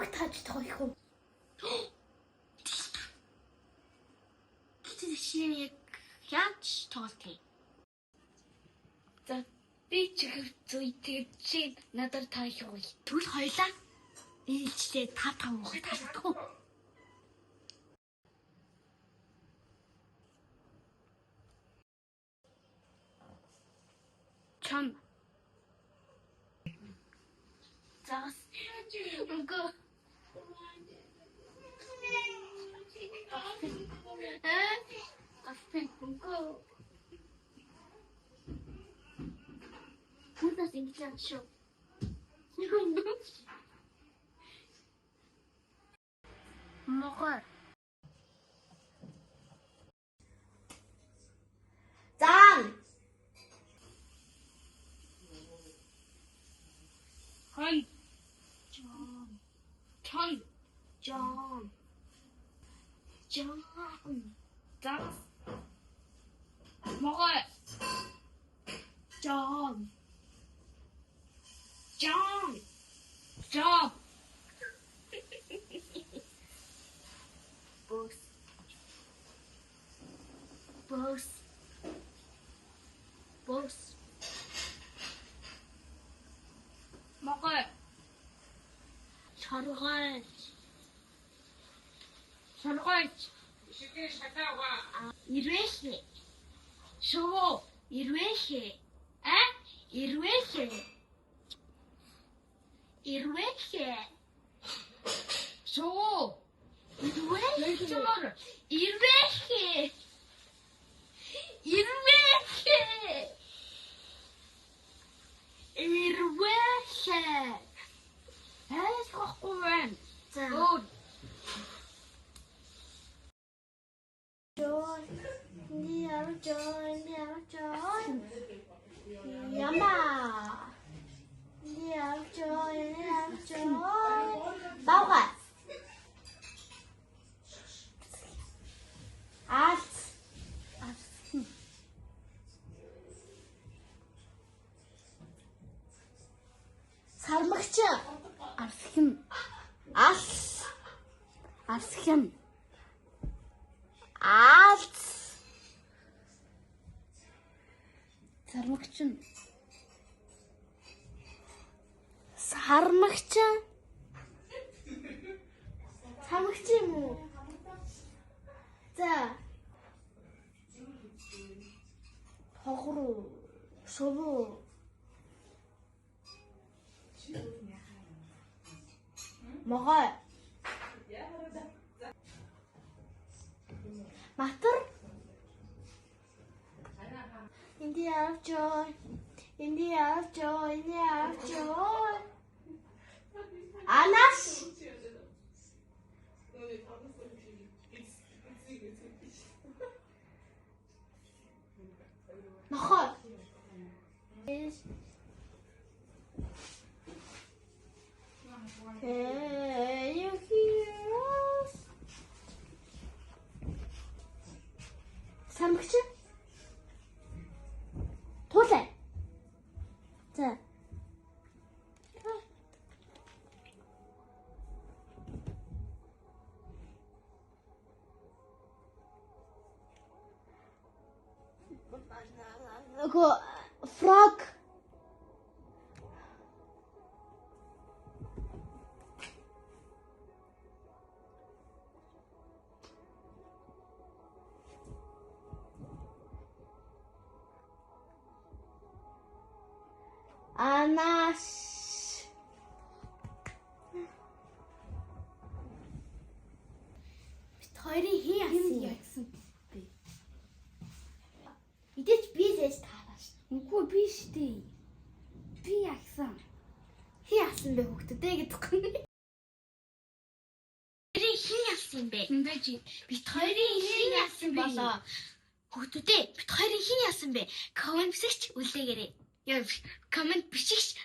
Хүүхд тааж тохиох уу? Тэд шинэ яаж тоглох? За би чихэр зүйтэй чи надад таах уу? Тэгвэл хоёлаа ээлжлээ 5 хүүхэд таалагдах уу? Чам. Загас. Үгүй. Аспен үгүй. Хүнээс ингэж шүү. Могой. Зан. Хан. John. Чон. John. Загас. Могой. John. Job. Boss. Могой. Шаргал. Ирвэхэ. Шоо. Ирвэхэ. Шоо. Хөөхгүй байна. За. John. Яма. John. Баага. Алц. Сармагч. Арсхин. Арсхин. Алц. Сармагч. Сармагч юм уу? За. Хогруу. Шувуу. Могой. Матар. Инdia joy. Анаш. Нохой. Hey, you hear us? Самгч. Туулаа. За. Frog. Анаш. Бид хоёрын хин яасан бэ? Мэдээч би лээс таараш. Үгүй би штий. Би яасан. Хин яасан бэ хөхтөдөө гэдэггүй. Хин яасан бэ? Бид хоёрын хин яасан болоо. Хөхтөдөө бид хоёрын хин яасан бэ? Комент бичиж үлдээгээрэй. Яа, комент бичиж.